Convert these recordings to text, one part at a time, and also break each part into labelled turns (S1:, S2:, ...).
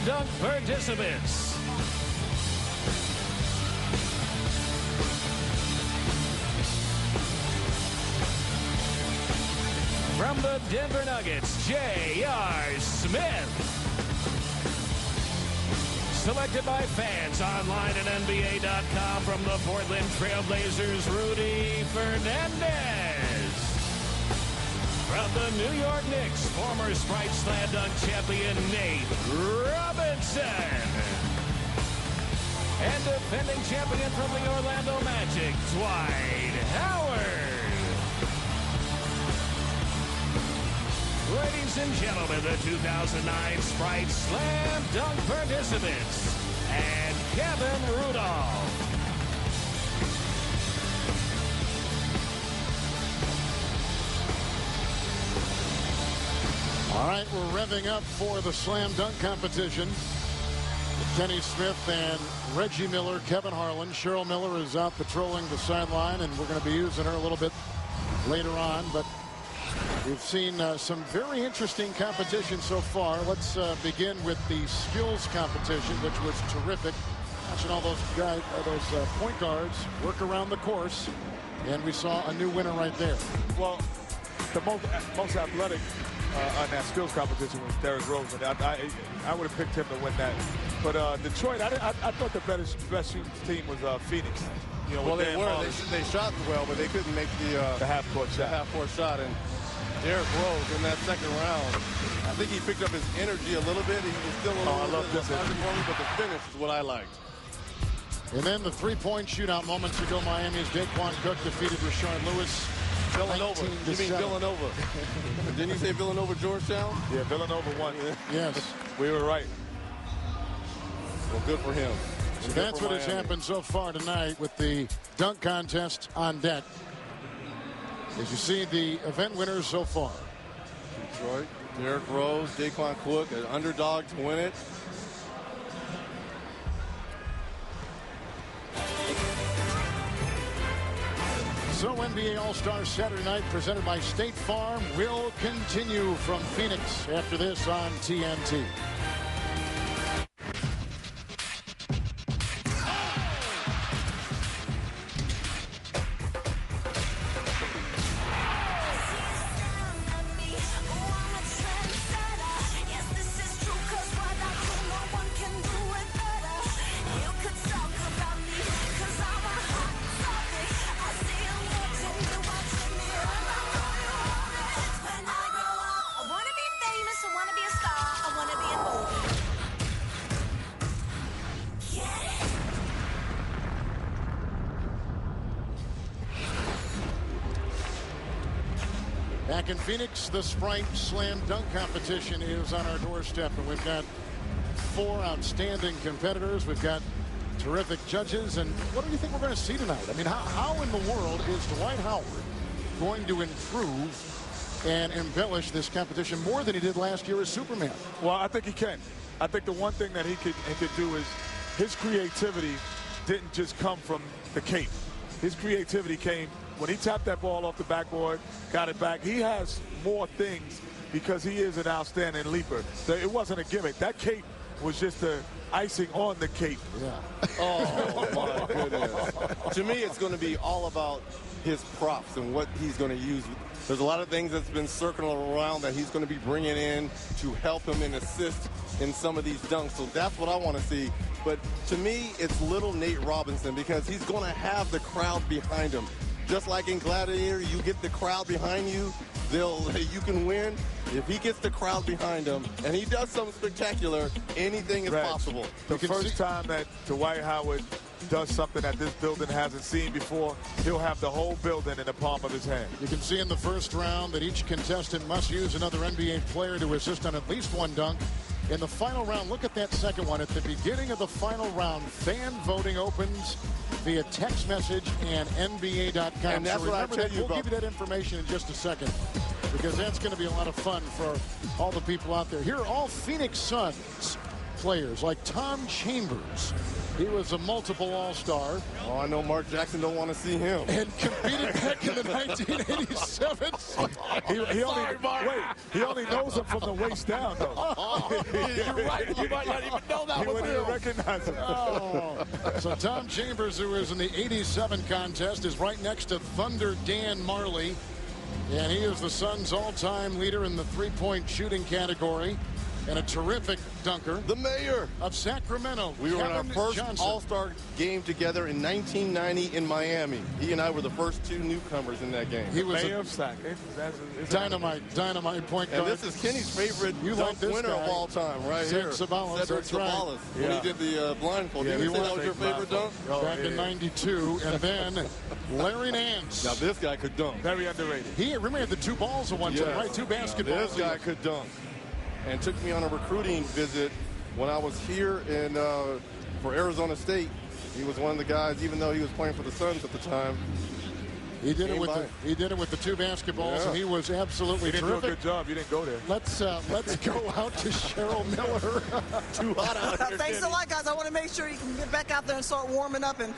S1: Dunk participants. From the Denver Nuggets, J.R. Smith. Selected by fans online at NBA.com from the Portland Trailblazers, Rudy Fernandez. From the New York Knicks, former Sprite Slam Dunk champion Nate Robinson. And defending champion from the Orlando Magic, Dwight Howard. Ladies and gentlemen, the 2009 Sprite Slam Dunk participants, and Kevin Rudolph.
S2: All right, we're revving up for the Slam Dunk competition. Kenny Smith and Reggie Miller, Kevin Harlan. Cheryl Miller is out patrolling the sideline, and we're going to be using her a little bit later on, but we've seen some very interesting competition so far. Let's begin with the skills competition, which was terrific. Watching all those guys, those point guards work around the course, and we saw a new winner right there.
S3: Well, the most athletic on that skills competition was Derrick Rose. And I would have picked him to win that. But Detroit, I thought the best shooting team was Phoenix. You know,
S4: well, they were. They shot well, but they couldn't make the
S3: half-court shot.
S4: And Derrick Rose in that second round, I think he picked up his energy a little bit. He was still a little bit underperforming, but the finish is what I liked.
S2: And then the three-point shootout moments ago, Miami's Daquan Cook defeated Rashard Lewis.
S4: Villanova. You mean Villanova? Didn't you say Villanova, Georgetown?
S3: Yeah, Villanova won.
S2: Yes.
S3: We were right.
S4: Well, good for him.
S2: So that's what has happened so far tonight with the dunk contest on deck. As you see the event winners so far.
S4: Detroit, Derrick Rose, Daquan Cook, an underdog to win it.
S2: So NBA All-Star Saturday night presented by State Farm will continue from Phoenix after this on TNT. Back in Phoenix, the Sprite Slam Dunk competition is on our doorstep, and we've got 4 outstanding competitors. We've got terrific judges, and what do you think we're going to see tonight? I mean, how in the world is Dwight Howard going to improve and embellish this competition more than he did last year as Superman?
S3: Well, I think he can. I think the one thing that he could do is his creativity didn't just come from the cape. His creativity came when he tapped that ball off the backboard, got it back. He has more things because he is an outstanding leaper. So it wasn't a gimmick. That cape was just the icing on the cape.
S2: Yeah.
S4: Oh, my goodness. To me, it's going to be all about his props and what he's going to use. There's a lot of things that's been circling around that he's going to be bringing in to help him and assist in some of these dunks. So that's what I want to see. But to me, it's little Nate Robinson because he's going to have the crowd behind him. Just like in Gladiator, you get the crowd behind you, you can win. If he gets the crowd behind him and he does something spectacular, anything is possible.
S3: The first time that Dwight Howard does something that this building hasn't seen before, he'll have the whole building in the palm of his hand.
S2: You can see in the first round that each contestant must use another NBA player to assist on at least one dunk. In the final round, look at that second one. At the beginning of the final round, fan voting opens via text message and NBA.com.
S4: And that's what I tell you
S2: We'll
S4: about.
S2: give you that information in just a second because that's going to be a lot of fun for all the people out there. Here are all Phoenix Suns players like Tom Chambers. He was a multiple All-Star.
S4: Oh, I know Mark Jackson don't want to see him.
S2: And competed back in the 1987.
S3: He only knows him from the waist down, though.
S4: You're right. You might not even know that
S3: He
S4: was
S3: wouldn't
S4: him.
S3: even recognize him.
S2: Oh. So Tom Chambers, who was in the 87 contest, is right next to Thunder Dan Marley. And he is the Suns' all-time leader in the three-point shooting category. And a terrific dunker.
S4: The mayor
S2: Of Sacramento.
S4: We were in our
S2: Kevin
S4: first
S2: Johnson.
S4: All-Star game together in 1990 in Miami. He and I were the first two newcomers in that game.
S2: He was
S3: Mayor
S2: a
S3: of Sac.
S2: dynamite point guard.
S4: And this is Kenny's favorite
S2: You
S4: dunk
S2: like this
S4: winner
S2: guy.
S4: of all time, right
S2: Cedric
S4: here.
S2: Sabalas,
S4: Cedric
S2: that's right.
S4: Sabalas. When he did the blindfold.
S3: Yeah,
S4: Did you
S3: he
S4: say that
S3: won.
S4: was your favorite dunk?
S2: Back in 92. And then Larry Nance.
S4: Now this guy could dunk.
S3: Very underrated.
S2: He had the two balls at one time, right? Two basketballs.
S4: This guy could dunk. And took me on a recruiting visit when I was here in for Arizona State. He was one of the guys, even though he was playing for the Suns at the time.
S2: He did it
S4: Came
S2: with the two basketballs,
S4: Yeah.
S2: and he was absolutely
S3: He didn't do a
S2: terrific.
S3: good job. You didn't go there.
S2: Let's go out to Cheryl Miller.
S4: Too hot out here.
S5: Thanks a lot, guys. I want to make sure you can get back out there and start warming up. And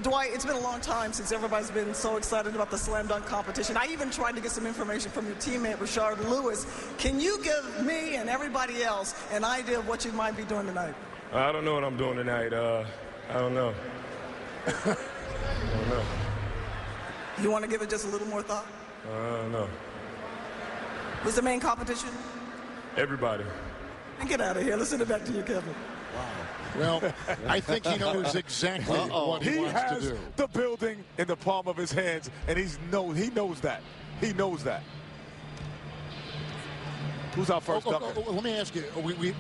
S5: Dwight, it's been a long time since everybody's been so excited about the slam dunk competition. I even tried to get some information from your teammate, Rashard Lewis. Can you give me and everybody else an idea of what you might be doing tonight?
S6: I don't know what I'm doing tonight. I don't know. I don't know.
S5: You want to give it just a little more thought?
S6: I don't know.
S5: What's the main competition?
S6: Everybody.
S5: And get out of here. Let's send it back to you, Kevin.
S2: Well, I think he knows exactly what he wants
S3: has
S2: to do.
S3: the building in the palm of his hands, and he knows that. He knows that. Who's our first dunker?
S2: Let me ask you.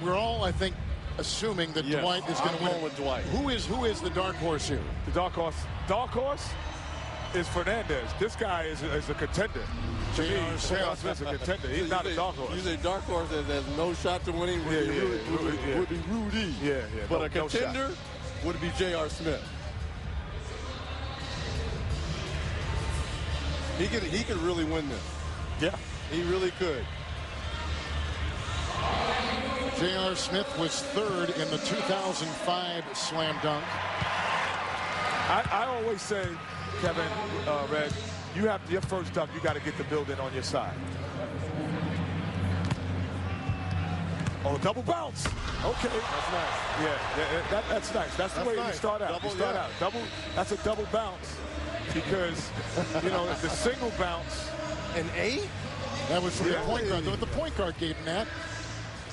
S2: We're all, I think, assuming that
S4: Yes,
S2: Dwight is going
S4: I'm
S2: to win.
S4: going with Dwight.
S2: Who is the dark horse here?
S3: The dark horse. Dark horse is Fernandez. This guy is a contender. To me,
S2: J.R.
S3: J.R. Smith's a contender. He's not a dark horse.
S4: You say dark horse that has no shot to winning would be Rudy.
S3: Yeah.
S4: But
S3: No-
S4: a
S3: no shot.
S4: contender would be J.R. Smith. He could really win this.
S3: Yeah.
S4: He really could.
S2: J.R. Smith was third in the 2005 slam dunk.
S3: I always say, Kevin, Red, you have your first dunk, you got to get the building on your side. Oh, double bounce. Okay.
S4: That's nice.
S3: Yeah, that's nice. That's the way you
S4: nice.
S3: start out.
S4: Double,
S3: You start
S4: yeah.
S3: out. That's a double bounce because, the single bounce.
S4: An 8?
S2: That was from the
S3: Yeah.
S2: point guard. The point guard gave him that.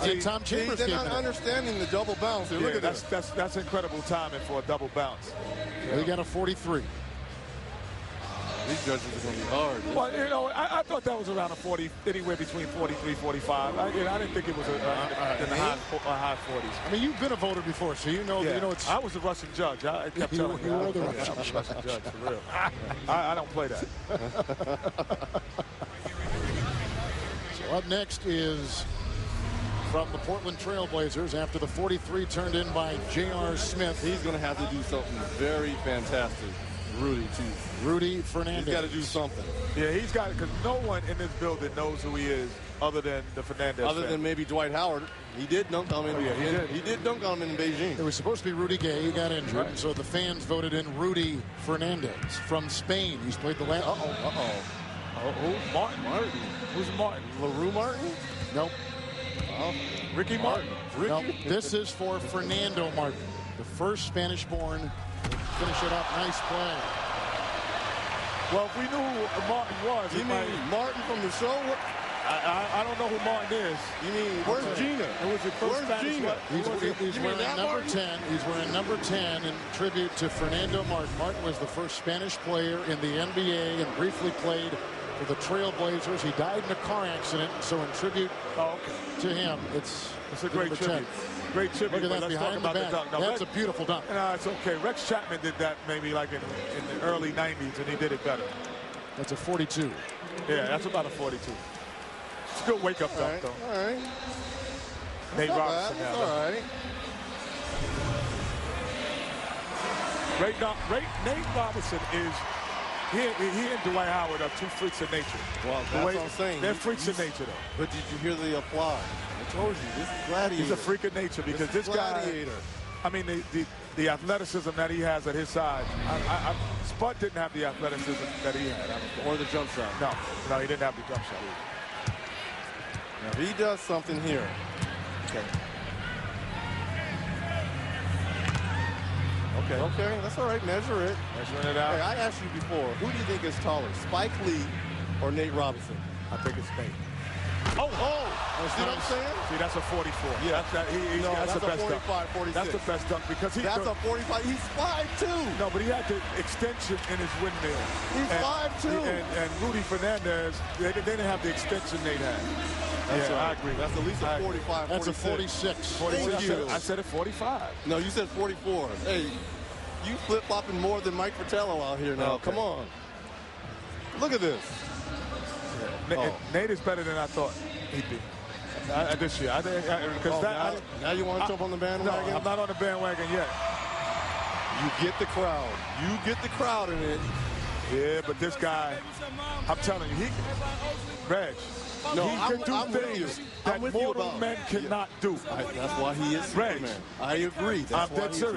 S2: And Tom Chambers
S4: They're
S2: gave
S4: not
S2: him that.
S4: understanding the double bounce. Look
S3: Yeah,
S4: at this.
S3: that's incredible timing for a double bounce.
S2: He got a 43.
S4: These judges are going to be hard.
S3: Well, I thought that was around a 40, anywhere between 43, 45. I didn't think it was in the high 40s.
S2: I mean, you've been a voter before, so you know.
S3: Yeah.
S2: It's.
S3: I was a Russian judge. I kept
S2: You
S3: telling
S2: were the
S3: I
S2: Russian
S3: was a Russian judge, for real. I don't play that.
S2: So up next is from the Portland Trailblazers after the 43 turned in by J.R. Smith.
S4: He's going to have to do something very fantastic. Rudy, too.
S2: Rudy Fernandez.
S4: He's got to do something.
S3: Yeah, he's got it because no one in this building knows who he is other than the Fernandez
S4: Other
S3: family.
S4: than maybe Dwight Howard. He did dunk on him.
S3: Oh, yeah, he did.
S4: He did dunk on him in Beijing.
S2: It was supposed to be Rudy Gay. He got injured,
S3: Right.
S2: so the fans voted in Rudy Fernandez from Spain. He's played the last.
S3: Oh, who's Martin? Who's Martin?
S4: LaRue Martin?
S2: Nope.
S3: Ricky Martin.
S2: Nope. This is for Fernando Martin, the first Spanish-born. Finish it up. Nice play.
S3: Well, if we knew who Martin was,
S4: You mean Martin from the show?
S3: I don't know who Martin is.
S4: You mean, where's Gina?
S3: It was the first
S4: Where's
S3: Spanish
S4: Gina?
S3: what?
S2: He's
S4: You mean
S2: wearing
S4: that
S2: number
S4: Martin?
S2: 10. He's wearing number 10 in tribute to Fernando Martin. Martin was the first Spanish player in the NBA and briefly played for the Trailblazers. He died in a car accident, so in tribute to him, it's
S3: a great
S2: number
S3: tribute.
S2: 10.
S3: Great tribute.
S2: Look at
S3: but
S2: that
S3: let's
S2: behind
S3: talk
S2: the
S3: about
S2: back.
S3: dunk. Now,
S2: That's a beautiful dunk.
S3: No, it's okay. Rex Chapman did that maybe like in the early 90s, and he did it better.
S2: That's a 42.
S3: Yeah, that's about a 42. It's a good wake-up
S4: All
S3: dunk,
S4: right.
S3: though.
S4: All right.
S3: Nate
S4: Not
S3: Robinson.
S4: bad.
S3: now.
S4: All right.
S3: Nate Robinson is he and Dwight Howard are two freaks of nature.
S4: Well, that's what I'm saying.
S3: They're freaks of nature, though.
S4: But did you hear the applause? I told you, this is Gladiator.
S3: He's a freak of nature because this guy, I mean, the athleticism that he has at his side. Spud didn't have the athleticism that he had.
S4: Or the jump shot.
S3: No, he didn't have the jump shot either.
S4: Now, if he does something here. Okay, that's all right. Measure it.
S3: Measuring it out.
S4: Hey, I asked you before, who do you think is taller, Spike Lee or Nate Robinson?
S3: I think it's Nate.
S4: Oh! See what I'm saying?
S3: See, that's a 44. Yeah, that's the best
S4: 45,
S3: dunk.
S4: 46.
S3: That's the best dunk because
S4: That's a 45. He's 5'2".
S3: No, but he had the extension in his windmill.
S4: He's 5'2".
S3: And Rudy Fernandez, they didn't have the extension Nate had.
S4: That's right.
S3: I agree.
S4: That's at least a 45,
S2: That's
S4: 46.
S2: a 46.
S4: Thank you.
S3: I said it 45.
S4: No, you said 44. Hey, you flip-flopping more than Mike Fratello out here now.
S3: Okay.
S4: Come on. Look at this.
S3: Nate is better than I thought he'd be. This year.
S4: Now you want to jump on the bandwagon?
S3: No, I'm not on the bandwagon yet.
S4: You get the crowd. You get the crowd in it.
S3: Yeah, but this guy, I'm telling you, Reg,
S4: No,
S3: he can do things that mortal men cannot do.
S4: That's why he is Superman. I agree.
S3: I'm dead serious.